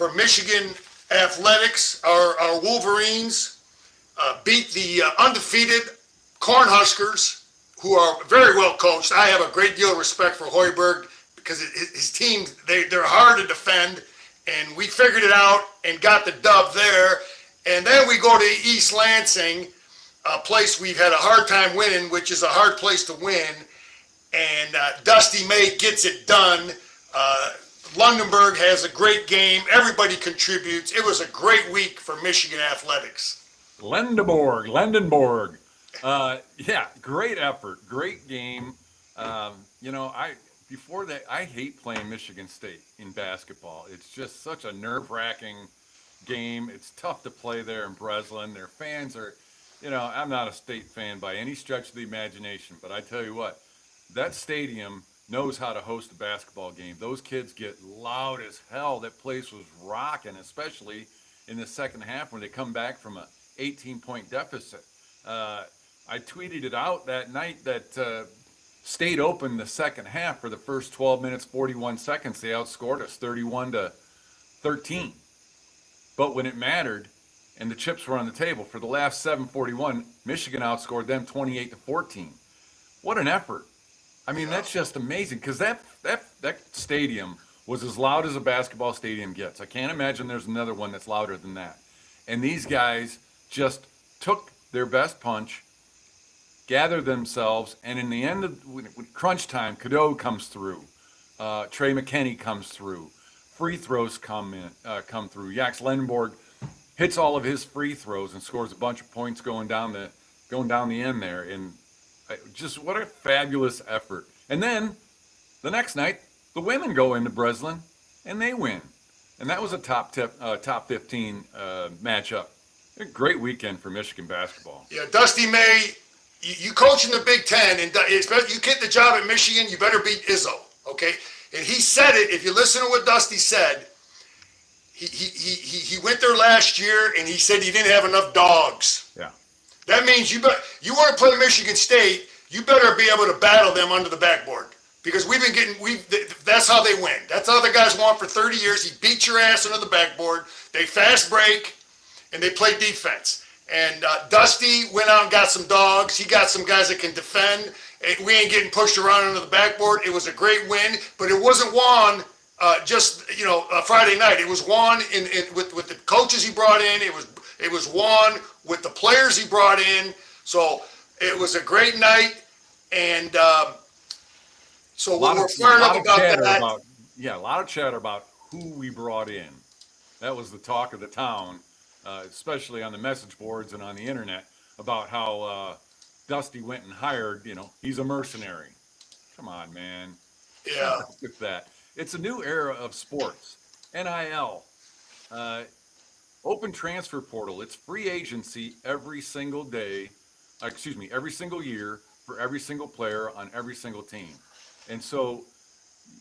for Michigan athletics. Our Wolverines beat the undefeated Cornhuskers, who are very well coached. I have a great deal of respect for Hoiberg because his team, they're hard to defend, and we figured it out and got the dub there. And then we go to East Lansing, a place we've had a hard time winning, which is a hard place to win, and Dusty May gets it done. Lundenberg has a great game. Everybody contributes. It was a great week for Michigan athletics. Lendenborg. Yeah, great effort, great game. Before that, I hate playing Michigan State in basketball. It's just such a nerve-wracking game. It's tough to play there in Breslin. Their fans are, I'm not a State fan by any stretch of the imagination, but I tell you what, that stadium knows how to host a basketball game. Those kids get loud as hell. That place was rocking, especially in the second half when they come back from a 18-point deficit. I tweeted it out that night that State opened the second half for the first 12 minutes, 41 seconds. They outscored us 31-13. But when it mattered and the chips were on the table for the last 7:41, Michigan outscored them 28-14. What an effort. I mean, that's just amazing because that stadium was as loud as a basketball stadium gets. I can't imagine there's another one that's louder than that. And these guys just took their best punch, gathered themselves, and in the end of with crunch time, Cadeau comes through, Trey McKinney comes through, free throws come through. Jax Lendenborg hits all of his free throws and scores a bunch of points going down the end there, and just what a fabulous effort. And then the next night, the women go into Breslin and they win, and that was a top 15 matchup. A great weekend for Michigan basketball. Yeah, Dusty May, you coach in the Big Ten, and you get the job at Michigan, you better beat Izzo, okay? And he said it. If you listen to what Dusty said, he went there last year and he said he didn't have enough dogs. Yeah. That means you want to play Michigan State, you better be able to battle them under the backboard. Because that's how they win. That's how the guys won for 30 years. He beat your ass under the backboard. They fast break, and they play defense. And Dusty went out and got some dogs. He got some guys that can defend. We ain't getting pushed around under the backboard. It was a great win, but it wasn't won Friday night. It was won with the coaches he brought in. It was won with the players he brought in. So it was a great night, and so we're fired up about that. A lot of chatter about who we brought in. That was the talk of the town, especially on the message boards and on the internet, about how Dusty went and hired, he's a mercenary. Come on, man. Yeah. With that. It's a new era of sports. NIL. Open transfer portal. It's free agency every single year for every single player on every single team. And so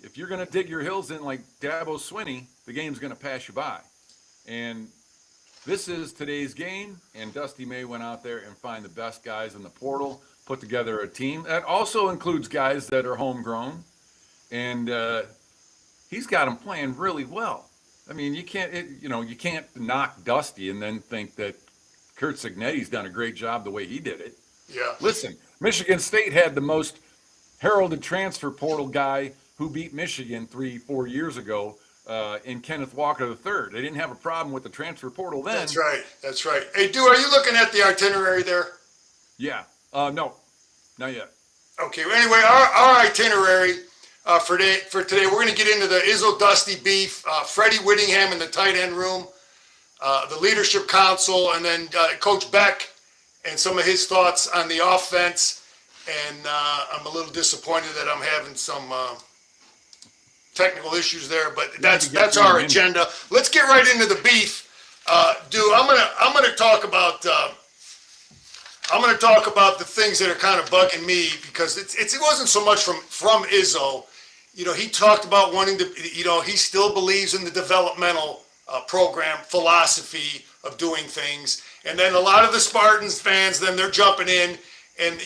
if you're going to dig your heels in like Dabo Swinney, the game's going to pass you by. And this is today's game, and Dusty May went out there and find the best guys in the portal, put together a team. That also includes guys that are homegrown, and he's got them playing really well. I mean, you can't knock Dusty and then think that Kurt Cignetti's done a great job the way he did it. Yeah. Listen, Michigan State had the most heralded transfer portal guy who beat Michigan 3-4 years ago in Kenneth Walker III. They didn't have a problem with the transfer portal then. That's right. Hey, Dew, are you looking at the itinerary there? Yeah. No, not yet. Okay. Well, anyway, our itinerary for today, we're going to get into the Izzo Dusty beef, Freddie Whittingham in the tight end room, the leadership council, and then Coach Beck and some of his thoughts on the offense. And I'm a little disappointed that I'm having some technical issues there, but that's our agenda. Let's get right into the beef. Dude, I'm gonna talk about the things that are kind of bugging me, because it wasn't so much from Izzo. He talked about wanting to, he still believes in the developmental program philosophy of doing things. And then a lot of the Spartans fans, then they're jumping in and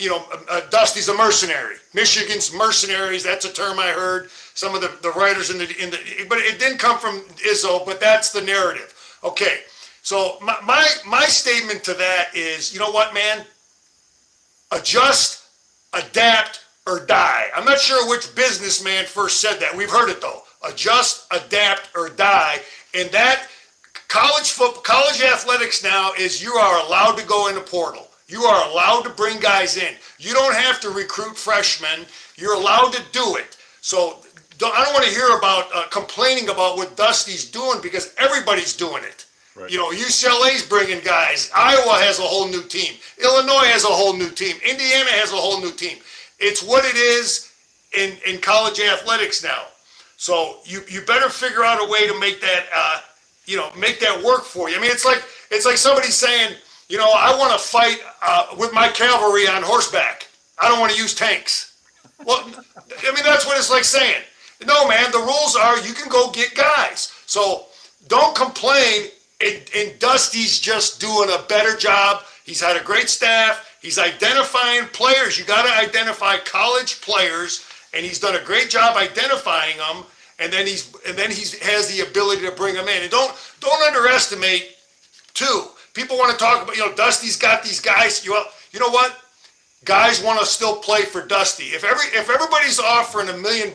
Dusty's a mercenary. Michigan's mercenaries. That's a term I heard some of the writers but it didn't come from Izzo. But that's the narrative. Okay, so my statement to that is, you know what, man? Adjust, adapt, or die. I'm not sure which businessman first said that. We've heard it though. Adjust, adapt, or die. And that college athletics now is you are allowed to go in the portal. You are allowed to bring guys in. You don't have to recruit freshmen. You're allowed to do it. So I don't want to hear about complaining about what Dusty's doing, because everybody's doing it. Right. UCLA's bringing guys. Iowa has a whole new team. Illinois has a whole new team. Indiana has a whole new team. It's what it is in college athletics now. So you better figure out a way to make that make that work for you. I mean, it's like somebody saying, I want to fight with my cavalry on horseback. I don't want to use tanks. Well, I mean, that's what it's like saying. No, man, the rules are you can go get guys. So don't complain. And Dusty's just doing a better job. He's had a great staff. He's identifying players. You got to identify college players, and he's done a great job identifying them. And then he has the ability to bring them in. And don't underestimate too. People want to talk about Dusty's got these guys. You know what? Guys want to still play for Dusty. If everybody's offering $1 million,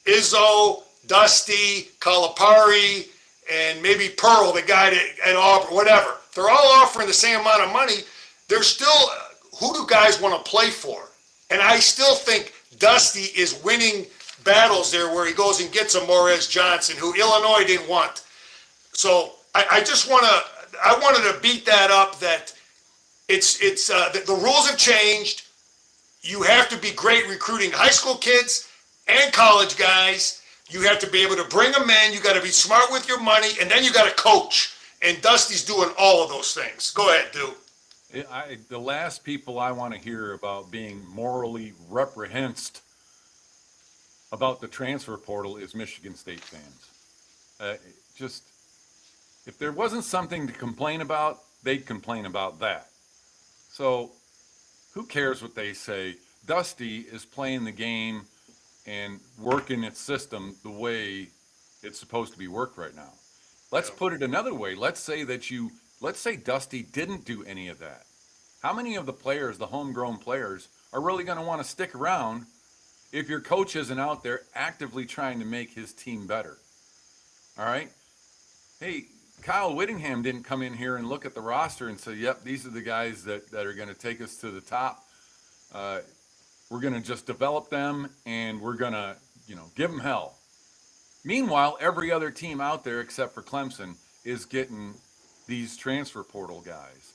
Izzo, Dusty, Calipari, and maybe Pearl, the guy at Auburn, whatever. They're all offering the same amount of money. There's still, who do guys want to play for? And I still think Dusty is winning battles there where he goes and gets a Morez Johnson, who Illinois didn't want. So I wanted to beat that up, that the rules have changed. You have to be great recruiting high school kids and college guys. You have to be able to bring them in. You got to be smart with your money, and then you got to coach. And Dusty's doing all of those things. Go ahead, dude. The last people I want to hear about being morally reprehensible about the transfer portal is Michigan State fans. If there wasn't something to complain about, they'd complain about that. So who cares what they say? Dusty is playing the game and working its system the way it's supposed to be worked right now. Let's put it another way. Let's say Dusty didn't do any of that. How many of the players, the homegrown players, are really going to want to stick around if your coach isn't out there actively trying to make his team better? All right? Hey, Kyle Whittingham didn't come in here and look at the roster and say, yep, these are the guys that are going to take us to the top. We're going to just develop them, and we're going to, give them hell. Meanwhile, every other team out there except for Clemson is getting these transfer portal guys.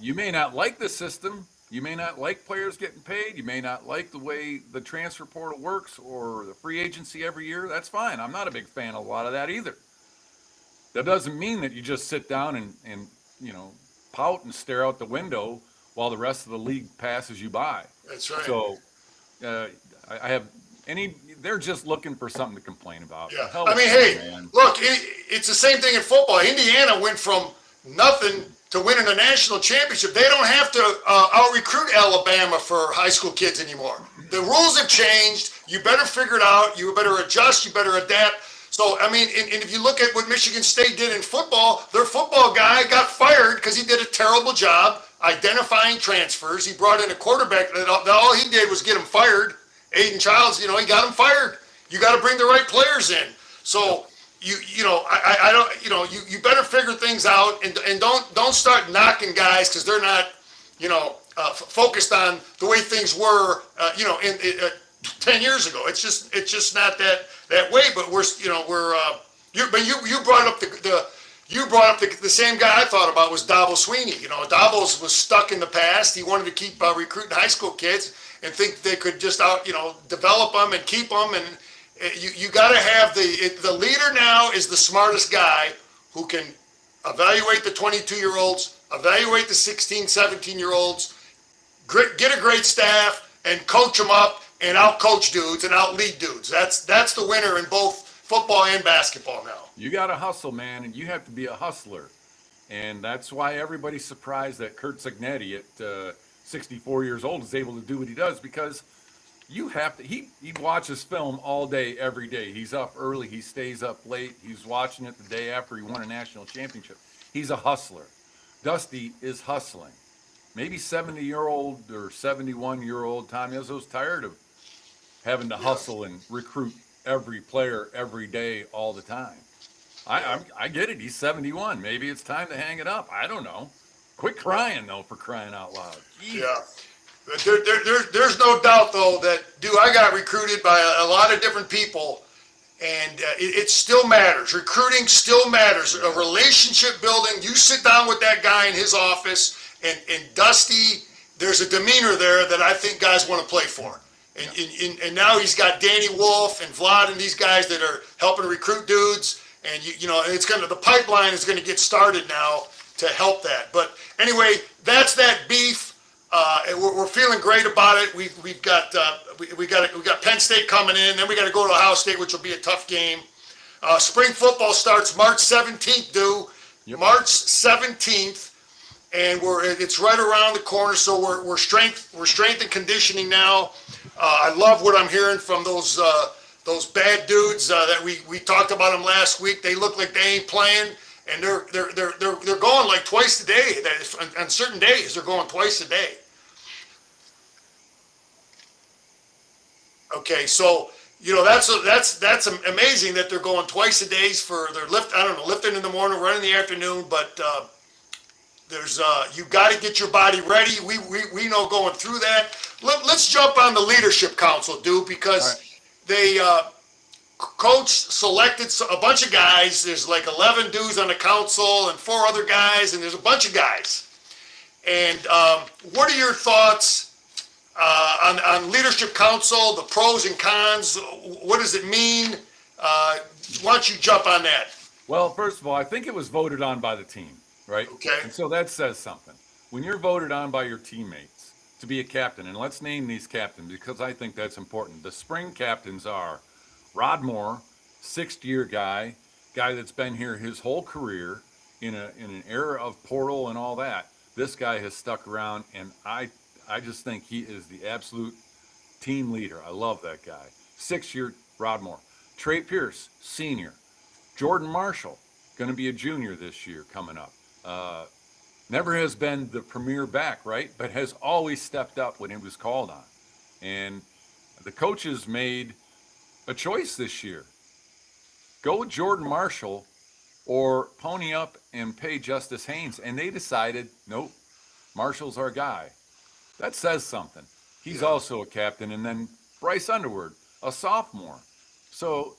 You may not like the system. You may not like players getting paid. You may not like the way the transfer portal works or the free agency every year. That's fine. I'm not a big fan of a lot of that either. That doesn't mean that you just sit down and pout and stare out the window while the rest of the league passes you by. That's right. So they're just looking for something to complain about. Yeah. I mean, hey, look, it's the same thing in football. Indiana went from nothing to winning a national championship. They don't have to out-recruit Alabama for high school kids anymore. The rules have changed. You better figure it out. You better adjust. You better adapt. So, I mean, and if you look at what Michigan State did in football, their football guy got fired because he did a terrible job identifying transfers. He brought in a quarterback that all he did was get him fired. Aiden Childs, he got him fired. You got to bring the right players in. So you better figure things out and don't start knocking guys because they're not focused on the way things were 10 years ago. It's just not that way. But you brought up the same guy I thought about was Dabo Sweeney. Dabo was stuck in the past. He wanted to keep recruiting high school kids and think they could just develop them and keep them. And you got to have the leader now is the smartest guy who can evaluate the 22-year-olds, evaluate the 16, 17-year-olds, get a great staff, and coach them up and out-coach dudes and out-lead dudes. That's the winner in both football and basketball now. You got to hustle, man, and you have to be a hustler. And that's why everybody's surprised that Kurt Cignetti at 64 years old is able to do what he does because you have to. He watches film all day, every day. He's up early. He stays up late. He's watching it the day after he won a national championship. He's a hustler. Dusty is hustling. Maybe 70-year-old or 71-year-old Tommy Izzo's tired of having to hustle and recruit every player every day all the time. I get it. He's 71. Maybe it's time to hang it up. I don't know. Quit crying, though, for crying out loud. Jeez. Yeah. There's no doubt, though, that, dude, I got recruited by a lot of different people, and it still matters. Recruiting still matters. A relationship building, you sit down with that guy in his office, and Dusty, there's a demeanor there that I think guys want to play for. And now he's got Danny Wolf and Vlad and these guys that are helping recruit dudes, and and it's the pipeline is gonna get started now to help that. But anyway, that's that beef. We're feeling great about it. We've got Penn State coming in, then we got to go to Ohio State, which will be a tough game. Spring football starts March 17th, Yep. March 17th, and it's right around the corner. So we're strength and conditioning now. I love what I'm hearing from those bad dudes that we talked about them last week. They look like they ain't playing, and they're going like twice a day. On certain days, they're going twice a day. Okay, so that's amazing that they're going twice a day for their lifting in the morning, running in the afternoon. But you got to get your body ready. We know going through that. Let's jump on the leadership council, dude, because they coach selected a bunch of guys. There's like 11 dudes on the council and 4 other guys, and there's a bunch of guys. And what are your thoughts on leadership council, the pros and cons? What does it mean? Why don't you jump on that? Well, first of all, I think it was voted on by the team, right? Okay. And so that says something. When you're voted on by your teammates to be a captain, and let's name these captains because I think that's important. The spring captains are Rod Moore, 6th-year guy that's been here his whole career in an era of portal and all that. This guy has stuck around, and I just think he is the absolute team leader. I love that guy. 6-year Rod Moore. Trey Pierce, senior. Jordan Marshall, going to be a junior this year coming up. Never has been the premier back, right? But has always stepped up when it was called on. And the coaches made a choice this year. Go with Jordan Marshall or pony up and pay Justice Haynes. And they decided, nope, Marshall's our guy. That says something. He's also a captain. And then Bryce Underwood, a sophomore. So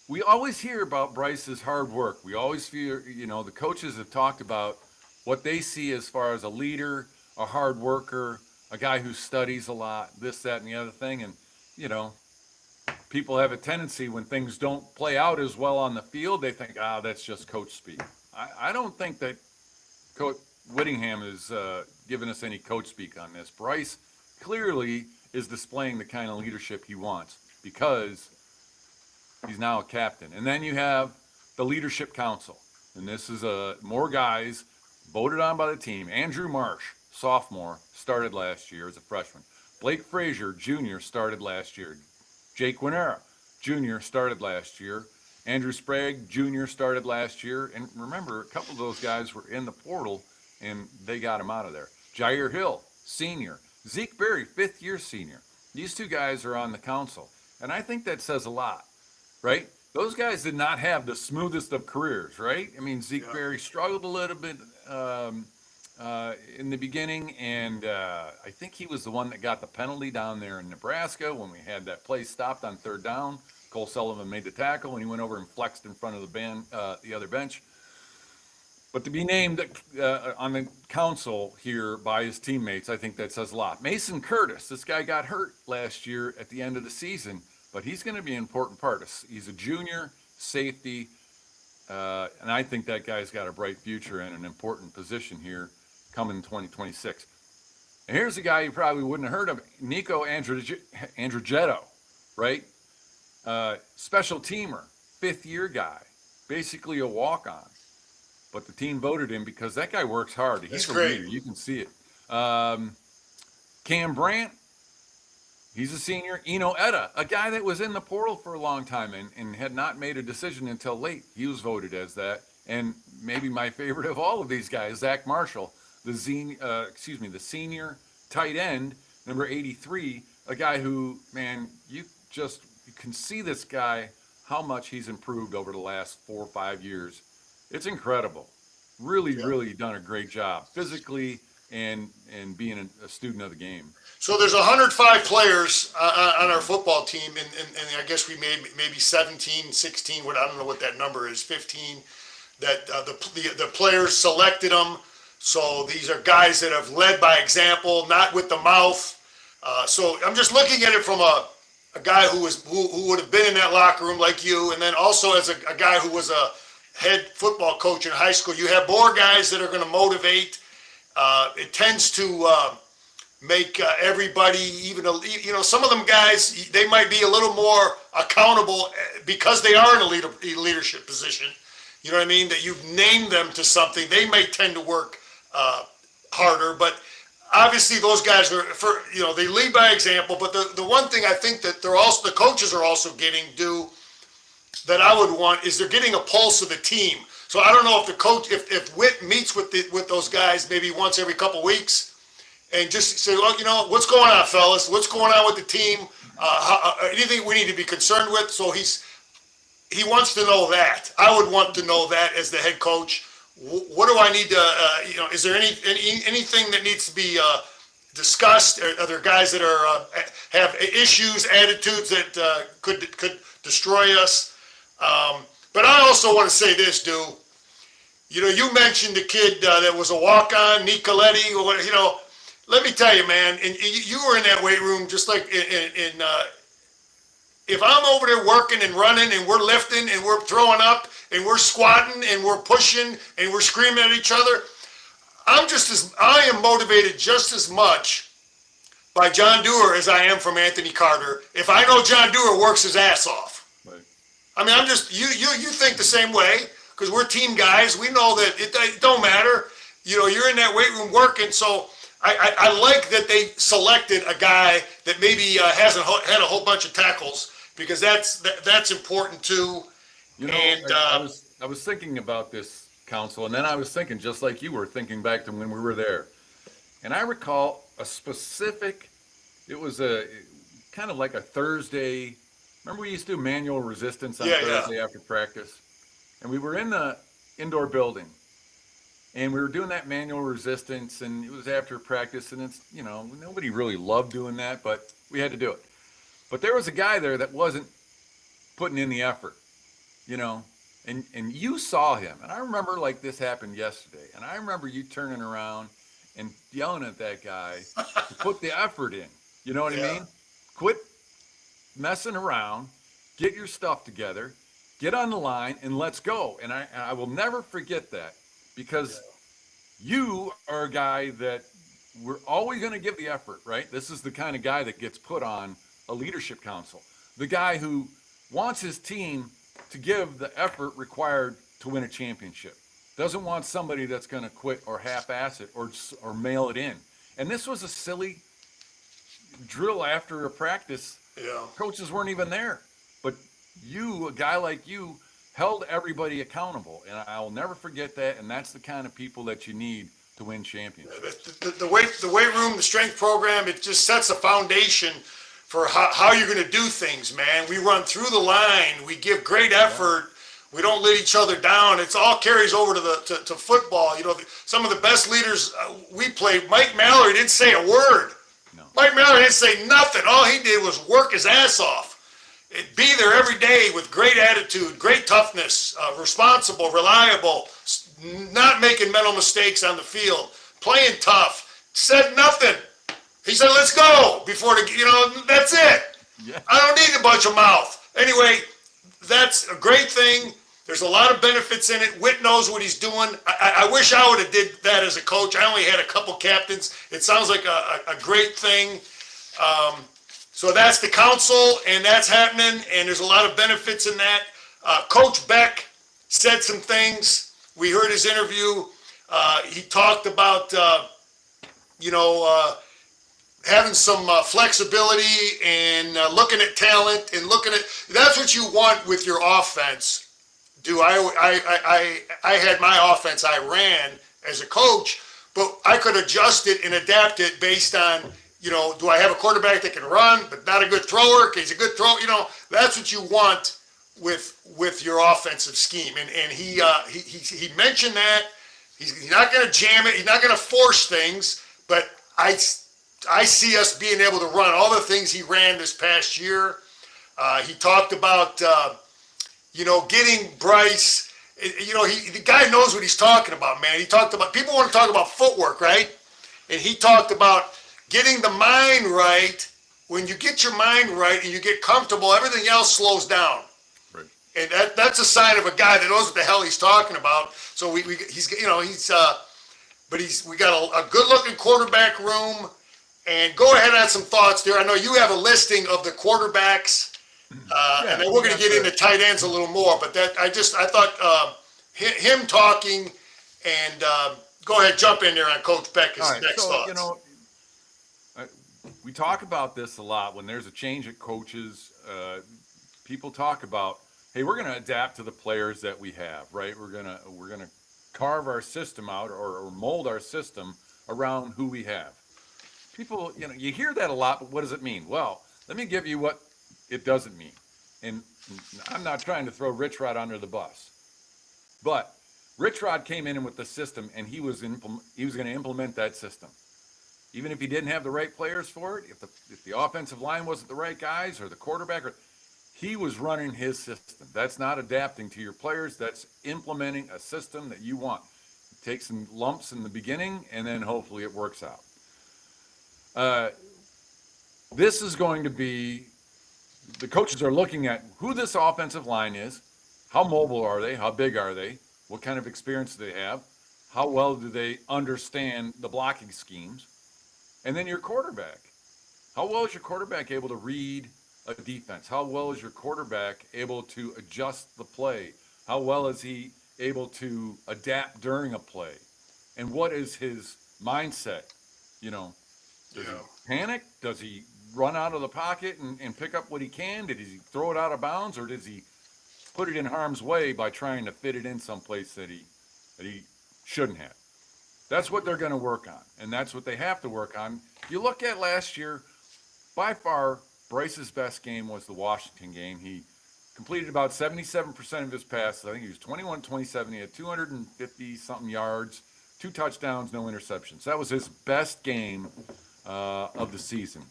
we always hear about Bryce's hard work. We always feel, the coaches have talked about what they see as far as a leader, a hard worker, a guy who studies a lot, this, that, and the other thing. And, people have a tendency when things don't play out as well on the field, they think, that's just coach speak. I don't think that Coach Whittingham is giving us any coach speak on this. Bryce clearly is displaying the kind of leadership he wants because he's now a captain. And then you have the leadership council. And this is more guys voted on by the team. Andrew Marsh, sophomore, started last year as a freshman. Blake Frazier, junior, started last year. Jake Winera, junior, started last year. Andrew Sprague, junior, started last year. And remember, a couple of those guys were in the portal, and they got him out of there. Jair Hill, senior. Zeke Berry, 5th-year senior. These 2 guys are on the council. And I think that says a lot, right? Those guys did not have the smoothest of careers, right? I mean, Zeke Berry struggled a little bit in the beginning, and I think he was the one that got the penalty down there in Nebraska when we had that play stopped on 3rd down. Cole Sullivan made the tackle, and he went over and flexed in front of the other bench. But to be named on the council here by his teammates, I think that says a lot. Mason Curtis, this guy got hurt last year at the end of the season, but he's going to be an important part. He's a junior safety, and I think that guy's got a bright future and an important position here coming in 2026. And here's a guy you probably wouldn't have heard of, Nico Andrighetto, right? Special teamer, 5th-year guy, basically a walk-on. But the team voted him because that guy works hard. He's a leader. You can see it. Cam Brandt, he's a senior. Eno Etta, a guy that was in the portal for a long time and had not made a decision until late. He was voted as that. And maybe my favorite of all of these guys, Zach Marshall, the senior tight end, number 83, a guy who, man, you can see this guy, how much he's improved over the last 4 or 5 years. It's incredible. Really done a great job physically and being a student of the game. So there's 105 players on our football team, and I guess we made maybe 17, 16, I don't know what that number is, 15, that the players selected them. So these are guys that have led by example, not with the mouth. So I'm just looking at it from a guy who would have been in that locker room like you, and then also as a guy who was a head football coach in high school. You have more guys that are going to motivate. It tends to make everybody, even some of them guys, they might be a little more accountable because they are in a leadership position. You know what I mean? That you've named them to something. They may tend to work harder, but obviously those guys are they lead by example. But the one thing I think that the coaches are also getting that I would want is they're getting a pulse of the team. So I don't know if the coach, if Whit meets with those guys maybe once every couple weeks, and just say, well, what's going on, fellas? What's going on with the team? Anything we need to be concerned with? So he wants to know that. I would want to know that as the head coach. What do I need to? Is there anything that needs to be discussed? Are there guys that have issues, attitudes that could destroy us? But I also want to say this, dude. You mentioned the kid that was a walk-on, Nicolosi, or let me tell you, man, and you were in that weight room just like if I'm over there working and running and we're lifting and we're throwing up and we're squatting and we're pushing and we're screaming at each other, I am motivated just as much by John Dewar as I am from Anthony Carter. If I know John Dewar works his ass off. Right. I mean, you think the same way because we're team guys. We know that it don't matter. You're in that weight room working, so I like that they selected a guy that maybe hasn't had a whole bunch of tackles because that's important too. I was thinking about this, Council, and then I was thinking just like you were thinking back to when we were there, and I recall a specific. It was a kind of like a Thursday. Remember we used to do manual resistance on Thursday after practice, and we were in the indoor building. And we were doing that manual resistance, and it was after practice, and it's, nobody really loved doing that, but we had to do it. But there was a guy there that wasn't putting in the effort, and you saw him. And I remember like this happened yesterday, and I remember you turning around and yelling at that guy to put the effort in. You know what I mean? Quit messing around, get your stuff together, get on the line, and let's go. And I will never forget that. Because you are a guy that we're always going to give the effort, right? This is the kind of guy that gets put on a leadership council. The guy who wants his team to give the effort required to win a championship. Doesn't want somebody that's going to quit or half-ass it or mail it in. And this was a silly drill after a practice. Yeah. Coaches weren't even there. But you, a guy like you, held everybody accountable, and I'll never forget that. And that's the kind of people that you need to win championships. The weight room, the strength program, it just sets a foundation for how you're going to do things, man. We run through the line, we give great effort, we don't let each other down. It's all carries over to football. Some of the best leaders we played. Mike Mallory didn't say a word. No. Mike Mallory didn't say nothing. All he did was work his ass off. Be there every day with great attitude, great toughness, responsible, reliable, not making mental mistakes on the field, playing tough, said nothing. He said, let's go before that's it. Yeah. I don't need a bunch of mouth. Anyway, that's a great thing. There's a lot of benefits in it. Whit knows what he's doing. I wish I would have did that as a coach. I only had a couple captains. It sounds like a great thing. So that's the council, and that's happening, and there's a lot of benefits in that. Coach Beck said some things. We heard his interview. He talked about, having some flexibility and looking at talent and looking at that's what you want with your offense. I had my offense I ran as a coach, but I could adjust it and adapt it based on, do I have a quarterback that can run but not a good thrower? He's a good thrower. That's what you want with your offensive scheme. And he mentioned that he's not going to jam it. He's not going to force things. But I see us being able to run all the things he ran this past year. He talked about getting Bryce. The guy knows what he's talking about, man. He talked about people want to talk about footwork, right? And he talked about getting the mind right. When you get your mind right and you get comfortable, everything else slows down. Right. And that's a sign of a guy that knows what the hell he's talking about. So we got a good looking quarterback room. And go ahead and add some thoughts there. I know you have a listing of the quarterbacks, and then we're going to get into tight ends a little more. But I thought him talking, and go ahead, jump in there on Coach Beck's next thoughts. We talk about this a lot when there's a change at coaches. People talk about, hey, we're going to adapt to the players that we have, right? We're gonna carve our system out or mold our system around who we have. People, you hear that a lot, but what does it mean? Well, let me give you what it doesn't mean. And I'm not trying to throw Rich Rod under the bus, but Rich Rod came in with the system, and he was going to implement that system. Even if he didn't have the right players for it, if the offensive line wasn't the right guys or the quarterback, he was running his system. That's not adapting to your players. That's implementing a system that you want. Take some lumps in the beginning, and then hopefully it works out. This is going to be, the coaches are looking at who this offensive line is, how mobile are they, how big are they, what kind of experience do they have, how well do they understand the blocking schemes, and then your quarterback. How well is your quarterback able to read a defense? How well is your quarterback able to adjust the play? How well is he able to adapt during a play? And what is his mindset? Does he panic? Does he run out of the pocket and pick up what he can? Did he throw it out of bounds, or does he put it in harm's way by trying to fit it in someplace that he shouldn't have? That's what they're going to work on, and that's what they have to work on. You look at last year, by far, Bryce's best game was the Washington game. He completed about 77% of his passes. I think he was 21-27. He had 250-something yards, 2 touchdowns, no interceptions. That was his best game of the season.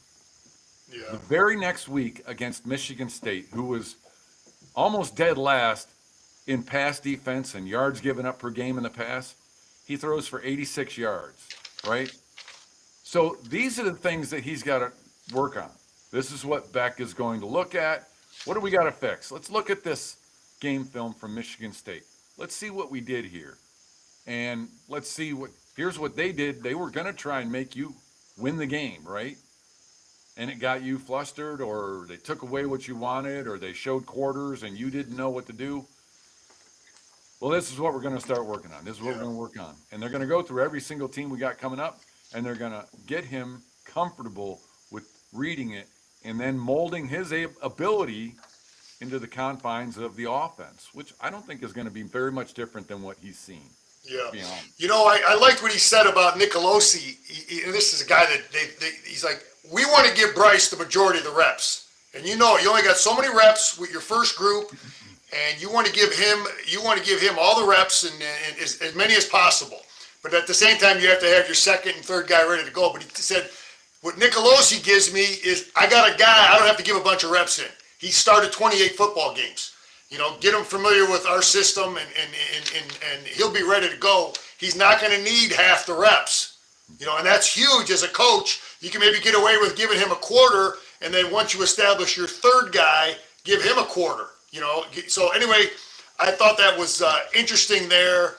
Yeah. The very next week against Michigan State, who was almost dead last in pass defense and yards given up per game in the pass, he throws for 86 yards, right? So these are the things that he's got to work on. This is what Beck is going to look at. What do we got to fix? Let's look at this game film from Michigan State. Let's see what we did here. And let's see here's what they did. They were going to try and make you win the game, right? And it got you flustered, or they took away what you wanted, or they showed quarters and you didn't know what to do. Well, this is what we're going to start working on. This is what we're going to work on. And they're going to go through every single team we got coming up, and they're going to get him comfortable with reading it and then molding his ability into the confines of the offense, which I don't think is going to be very much different than what he's seen. Yeah. I liked what he said about Nicolosi. This is a guy that he's like, we want to give Bryce the majority of the reps. And you only got so many reps with your first group, and you want to give him all the reps and as many as possible. But at the same time, you have to have your second and third guy ready to go. But he said, what Nicolosi gives me is I got a guy I don't have to give a bunch of reps in. He started 28 football games. Get him familiar with our system, and he'll be ready to go. He's not going to need half the reps, and that's huge as a coach. You can maybe get away with giving him a quarter, and then once you establish your third guy, give him a quarter, So anyway, I thought that was interesting there.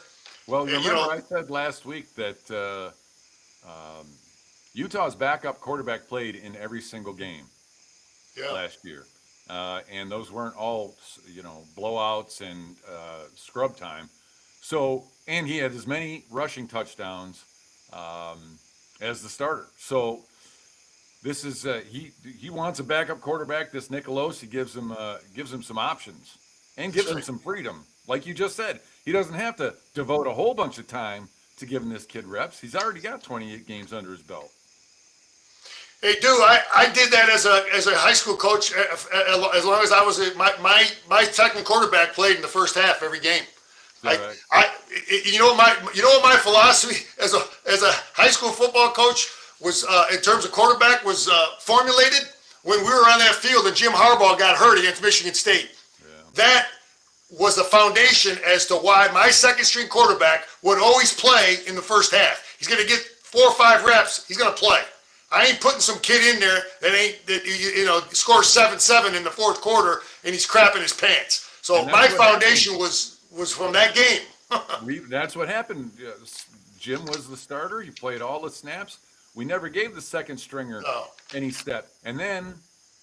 Well, remember I said last week that Utah's backup quarterback played in every single game last year. And those weren't all, blowouts and scrub time. So, and he had as many rushing touchdowns as the starter. So This is he wants a backup quarterback. This Nicolosi gives him some options and gives him some freedom. Like you just said, he doesn't have to devote a whole bunch of time to giving this kid reps. He's already got 28 games under his belt. Hey, dude, I did that as a high school coach. As long as I was my second quarterback played in the first half every game. Right. You know what my philosophy as a high school football coach was in terms of quarterback was formulated when we were on that field and Jim Harbaugh got hurt against Michigan State. Yeah. That was the foundation as to why my second string quarterback would always play in the first half. He's going to get 4 or 5 reps. He's going to play. I ain't putting some kid in there that scores 7-7 in the fourth quarter and he's crapping his pants. So my foundation was from that game. That's what happened. Jim was the starter. He played all the snaps. We never gave the second stringer any step. And then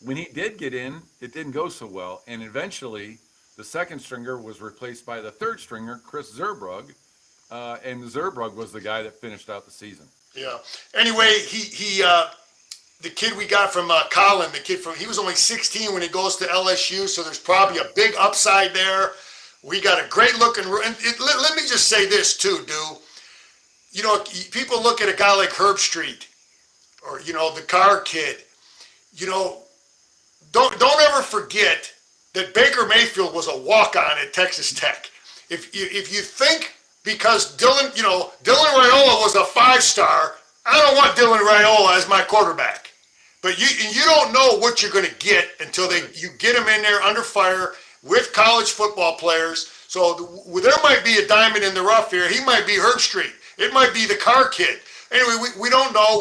when he did get in, it didn't go so well. And eventually, the second stringer was replaced by the third stringer, Chris Zerbrug. And Zerbrug was the guy that finished out the season. Yeah. Anyway, he the kid we got from Colin, he was only 16 when he goes to LSU, so there's probably a big upside there. We got a great looking. Let me just say this too, dude. You know, people look at a guy like Herb Street, or the Carr kid. You know, don't ever forget that Baker Mayfield was a walk-on at Texas Tech. If you think because Dylan Raiola was a 5-star, I don't want Dylan Raiola as my quarterback. But you don't know what you're going to get until you get him in there under fire with college football players. So there might be a diamond in the rough here. He might be Herb Street. It might be the Carr kid. Anyway, we don't know.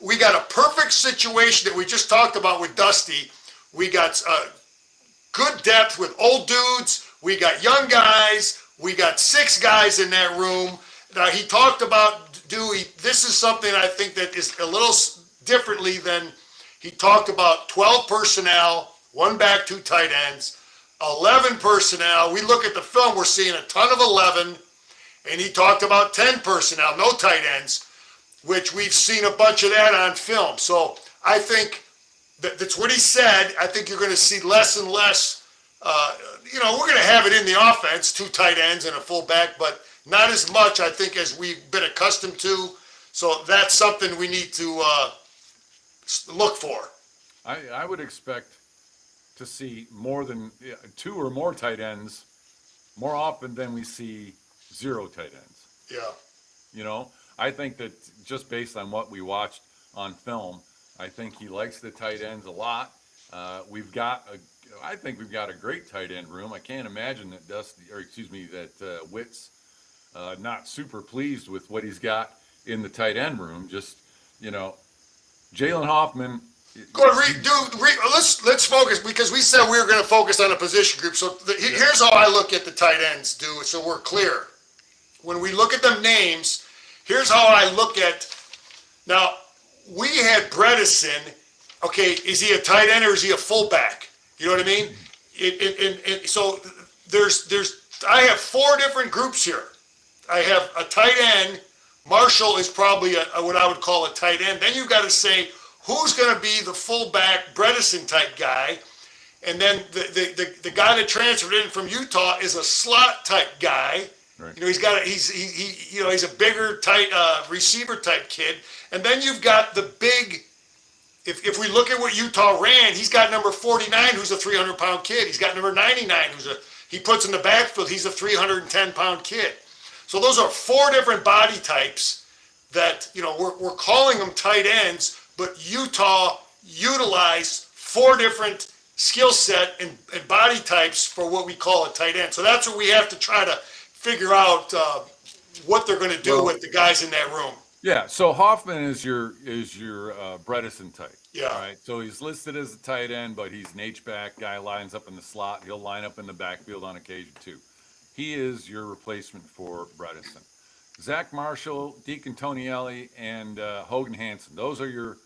We got a perfect situation that we just talked about with Dusty. We got good depth with old dudes. We got young guys. We got 6 guys in that room. Now, he talked about Dewey. This is something I think that is a little differently than he talked about 12 personnel, 1 back, 2 tight ends, 11 personnel. We look at the film, we're seeing a ton of 11, and he talked about 10 personnel, no tight ends, which we've seen a bunch of that on film. So I think that's what he said. I think you're going to see less and less. We're going to have it in the offense, 2 tight ends and a fullback, but not as much, I think, as we've been accustomed to. So that's something we need to look for. I would expect to see more than 2 or more tight ends more often than we see 0 tight ends. Yeah. I think that just based on what we watched on film, I think he likes the tight ends a lot. I think we've got a great tight end room. I can't imagine that Whit's not super pleased with what he's got in the tight end room. Just, Jalen Hoffman. Go ahead, let's focus, because we said we were going to focus on a position group. So here's how I look at the tight ends, dude, so we're clear. When we look at them names, here's how I look at. Now, we had Bredesen. Okay, is he a tight end or is he a fullback? You know what I mean? So I have 4 different groups here. I have a tight end. Marshall is probably what I would call a tight end. Then you've got to say, who's going to be the fullback Bredesen type guy? And then the guy that transferred in from Utah is a slot type guy. Right. He's a bigger tight receiver type kid. And then you've got the big. If we look at what Utah ran, he's got number 49, who's a 300-pound kid. He's got number 99, he puts in the backfield. He's a 310-pound kid. So those are 4 different body types that we're calling them tight ends. But Utah utilized 4 different skill set and body types for what we call a tight end. So that's what we have to try to figure out what they're going to do with the guys in that room. Yeah, so Hoffman is your Bredesen type. Yeah. All right, so he's listed as a tight end, but he's an H-back guy, lines up in the slot. He'll line up in the backfield on occasion too. He is your replacement for Bredesen. Zach Marshall, Deacon Tonielli, and Hogan Hansen. Those are your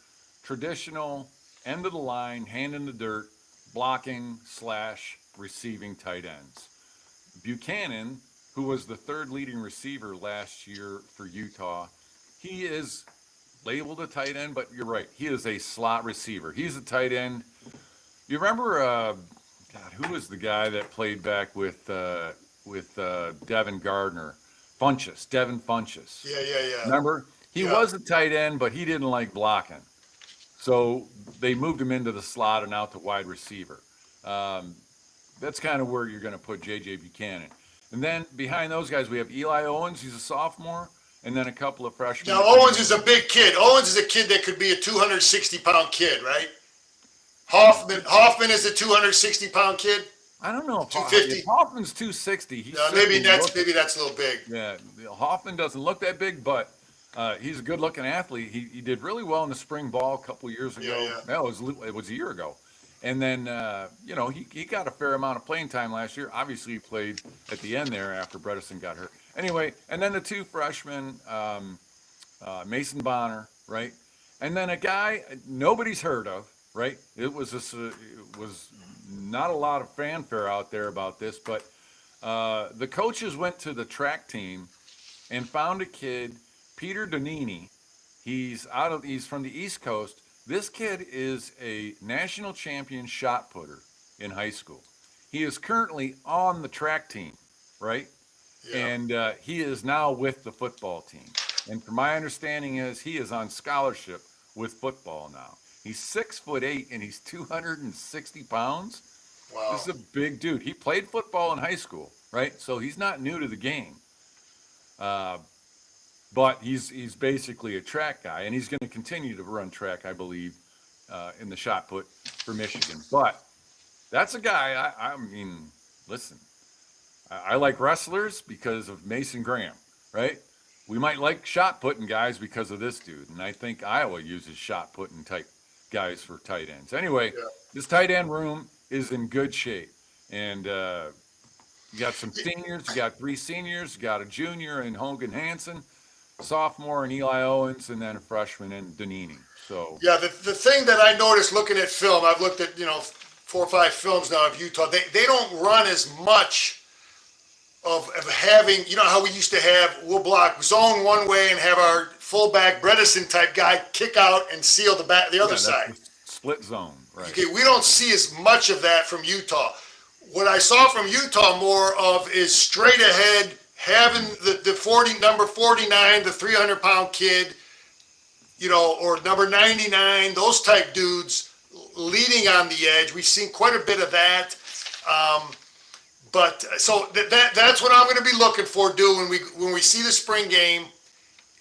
traditional end of the line, hand in the dirt, blocking / receiving tight ends. Buchanan, who was the 3rd leading receiver last year for Utah, he is labeled a tight end, but you're right. He is a slot receiver. He's a tight end. You remember, God, who was the guy that played back with Devin Gardner? Devin Funchess. Yeah. Remember? He Yeah. was a tight end, but he didn't like blocking. So they moved him into the slot and out to wide receiver. That's kind of where you're going to put J.J. Buchanan. And then behind those guys, we have Eli Owens. He's a sophomore. And then a couple of freshmen. Now, Owens is a big kid. Owens is a kid that could be a 260-pound kid, right? Hoffman is a 260-pound kid. I don't know. 250. Hoffman's 260. Maybe that's a little big. Yeah, Hoffman doesn't look that big, but he's a good-looking athlete. He did really well in the spring ball a couple years ago. Yeah. No, it was a year ago. And then, he got a fair amount of playing time last year. Obviously, he played at the end there after Bredesen got hurt. Anyway, and then the two freshmen, Mason Bonner, right? And then a guy nobody's heard of, right? It was not a lot of fanfare out there about this, but the coaches went to the track team and found a kid, Peter Donini. He's from the East Coast. This kid is a national champion shot putter in high school. He is currently on the track team, right? Yeah. And he is now with the football team. And from my understanding is he is on scholarship with football now. He's 6'8" and he's 260 pounds. Wow. This is a big dude. He played football in high school, right? So he's not new to the game. But he's basically a track guy, and he's going to continue to run track, I believe, in the shot put for Michigan. But that's a guy, I mean, listen, I like wrestlers because of Mason Graham, right? We might like shot putting guys because of this dude, and I think Iowa uses shot putting type guys for tight ends. Anyway, This tight end room is in good shape, and you got some seniors, you got 3 seniors, you got a junior in Hogan Hansen, sophomore in Eli Owens, and then a freshman in Donini. So yeah, the thing that I noticed looking at film, I've looked at 4 or 5 films now of Utah. They don't run as much of having, how we used to have, we'll block zone one way and have our fullback Bredesen type guy kick out and seal the other side. Split zone, right? Okay, we don't see as much of that from Utah. What I saw from Utah more of is straight ahead, having the number 49, the 300-pound kid, or number 99, those type dudes leading on the edge. We've seen quite a bit of that. But so that's what I'm going to be looking for, when we see the spring game,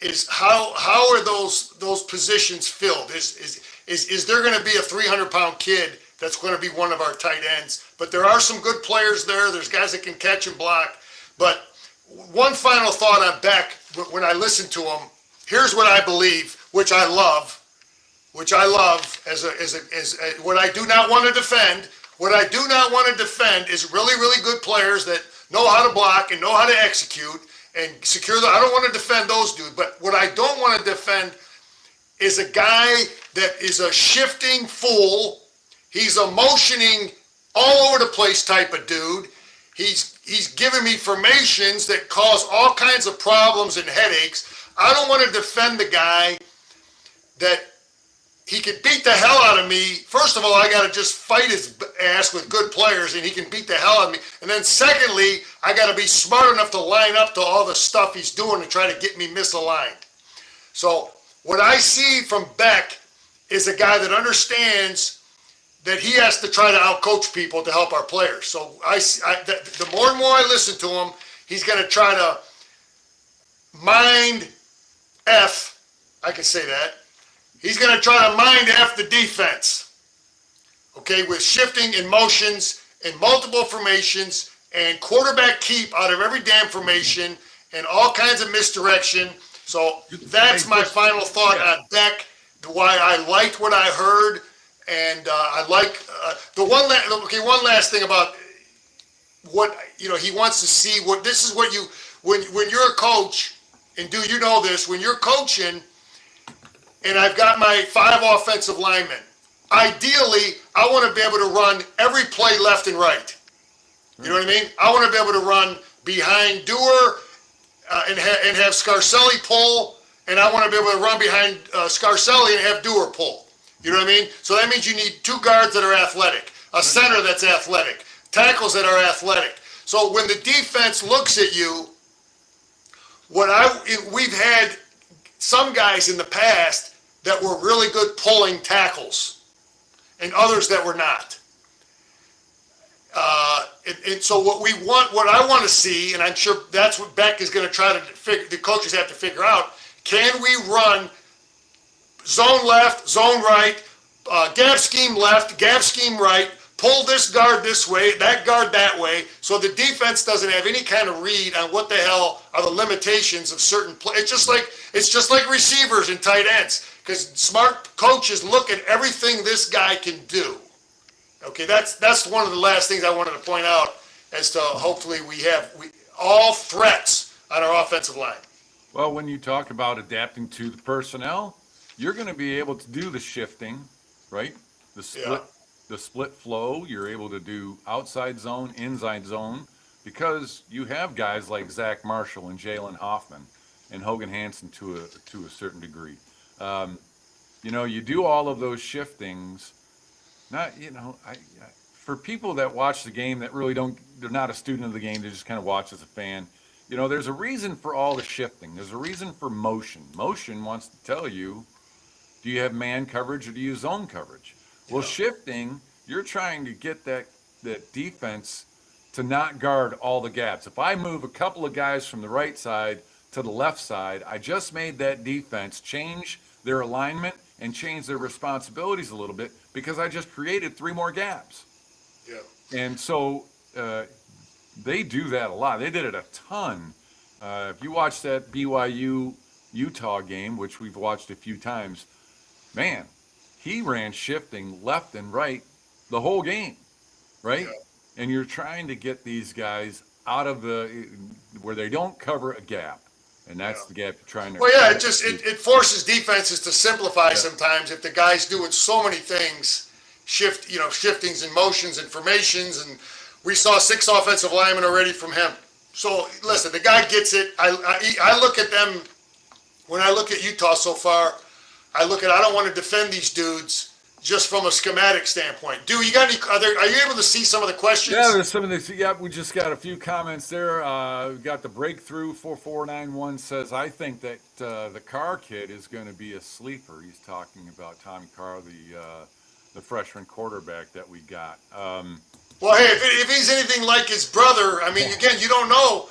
is how are those positions filled? Is there going to be a 300-pound kid that's going to be one of our tight ends? But there are some good players there. There's guys that can catch and block. But one final thought on Beck, when I listen to him, here's what I believe, which I love as what I do not want to defend. What I do not want to defend is really, really good players that know how to block and know how to execute and secure I don't want to defend those dudes. But what I don't want to defend is a guy that is a shifting fool. He's a motioning all over the place type of dude. He's giving me formations that cause all kinds of problems and headaches. I don't want to defend the guy that he could beat the hell out of me. First of all, I got to just fight his ass with good players, and he can beat the hell out of me. And then secondly, I got to be smart enough to line up to all the stuff he's doing to try to get me misaligned. So what I see from Beck is a guy that understands that he has to try to outcoach people to help our players. So the more and more I listen to him, he's going to try to mind F, I can say that. He's going to try to mind F the defense, okay, with shifting and motions and multiple formations and quarterback keep out of every damn formation and all kinds of misdirection. So that's my final thought on Beck, why I liked what I heard, and I like one last thing about what he wants to see. This is what when you're a coach, and do you know this, when you're coaching, and I've got my 5 offensive linemen. Ideally, I want to be able to run every play left and right. You know what I mean? I want to be able to run behind Dewar and have Scarcelli pull and I want to be able to run behind Scarcelli and have Dewar pull. You know what I mean? So that means you need two guards that are athletic, a center that's athletic, tackles that are athletic. So when the defense looks at you, we've had some guys in the past that were really good pulling tackles, and others that were not. And so what I want to see, and I'm sure that's what Beck is going to try to figure, the coaches have to figure out, can we run zone left, zone right, gap scheme left, gap scheme right, pull this guard this way, that guard that way, so the defense doesn't have any kind of read on what the hell are the limitations of certain play. It's just like receivers and tight ends, because smart coaches look at everything this guy can do. Okay, that's one of the last things I wanted to point out, as to hopefully we have all threats on our offensive line. Well, when you talk about adapting to the personnel, you're going to be able to do the shifting, right? The split flow. You're able to do outside zone, inside zone, because you have guys like Zach Marshall and Jalen Hoffman and Hogan Hansen to a certain degree. You do all of those shiftings. For people that watch the game that really they're not a student of the game, they just kind of watch as a fan. There's a reason for all the shifting. There's a reason for motion. Motion wants to tell you, do you have man coverage or do you use zone coverage? Well, shifting, you're trying to get that defense to not guard all the gaps. If I move a couple of guys from the right side to the left side, I just made that defense change their alignment and change their responsibilities a little bit, because I just created 3 more gaps. Yeah. And so they do that a lot. They did it a ton. If you watch that BYU-Utah game, which we've watched a few times, man, he ran shifting left and right the whole game, right? Yeah. And you're trying to get these guys out of where they don't cover a gap. And that's the gap you're trying to. Well, yeah, it forces defenses to simplify sometimes if the guy's doing so many things, shiftings and motions and formations, and we saw 6 offensive linemen already from him. So listen, the guy gets it. I look at them when I look at Utah so far. I don't want to defend these dudes just from a schematic standpoint. Dude, you got any? Are you able to see some of the questions? Yeah, there's some of these. Yeah, we just got a few comments there. We got the breakthrough 4491 says, I think that the Carr kid is going to be a sleeper. He's talking about Tommy Carr, the freshman quarterback that we got. Well, hey, if he's anything like his brother, I mean, again, you don't know.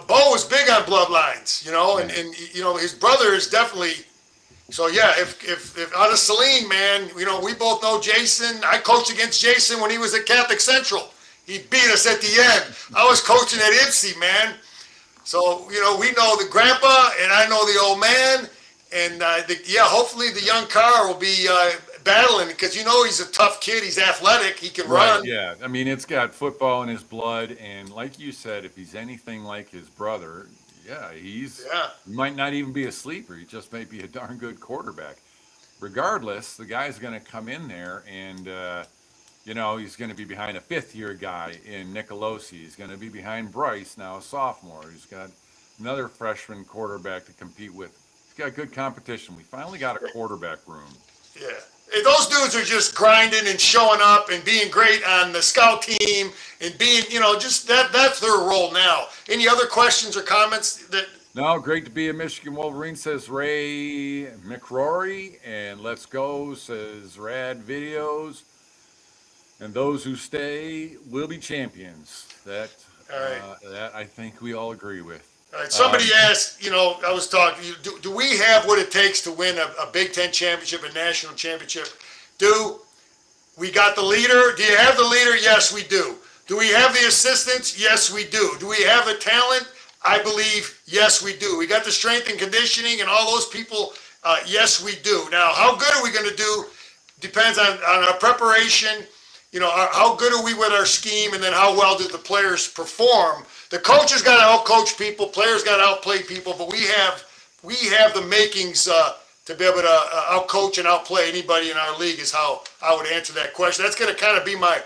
Bo is big on bloodlines, and his brother is definitely. So yeah, if out of Saline, man, we both know Jason. I coached against Jason when he was at Catholic Central. He beat us at the end. I was coaching at IPSI, man. So we know the grandpa, and I know the old man, and hopefully the young Carr will be battling, because he's a tough kid. He's athletic. He can run. Yeah, I mean, it's got football in his blood, and like you said, if he's anything like his brother. Yeah, he might not even be a sleeper. He just may be a darn good quarterback. Regardless, the guy's going to come in there and, he's going to be behind a 5th-year guy in Nicolosi. He's going to be behind Bryce, now a sophomore. He's got another freshman quarterback to compete with. He's got good competition. We finally got a quarterback room. Yeah. Those dudes are just grinding and showing up and being great on the scout team and being, just that's their role now. Any other questions or comments that? No, great to be a Michigan Wolverine, says Ray McRory. And let's go, says Rad Videos. And those who stay will be champions. That I think we all agree with. All right, somebody asked, I was talking, do we have what it takes to win a Big Ten championship, a national championship? We got the leader? Do you have the leader? Yes, we do. Do we have the assistants? Yes, we do. Do we have the talent? I believe, yes, we do. We got the strength and conditioning and all those people? Yes, we do. Now, how good are we going to do depends on our preparation. How good are we with our scheme, and then how well do the players perform? The coach has got to out-coach people, players got to outplay people, but we have the makings to be able to out-coach and outplay anybody in our league, is how I would answer that question. That's going to kind of be my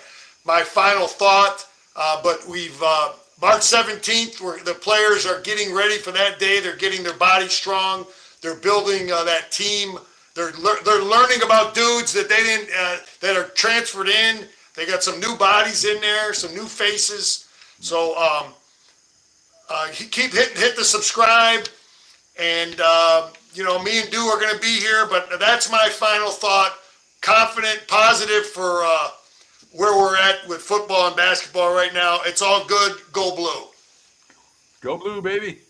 final thought. But we've March 17th, where the players are getting ready for that day. They're getting their body strong. They're building that team. They're learning about dudes that they didn't that are transferred in. They got some new bodies in there, some new faces. So keep hit the subscribe, and me and Dew are going to be here. But that's my final thought. Confident, positive for where we're at with football and basketball right now. It's all good. Go Blue. Go Blue, baby.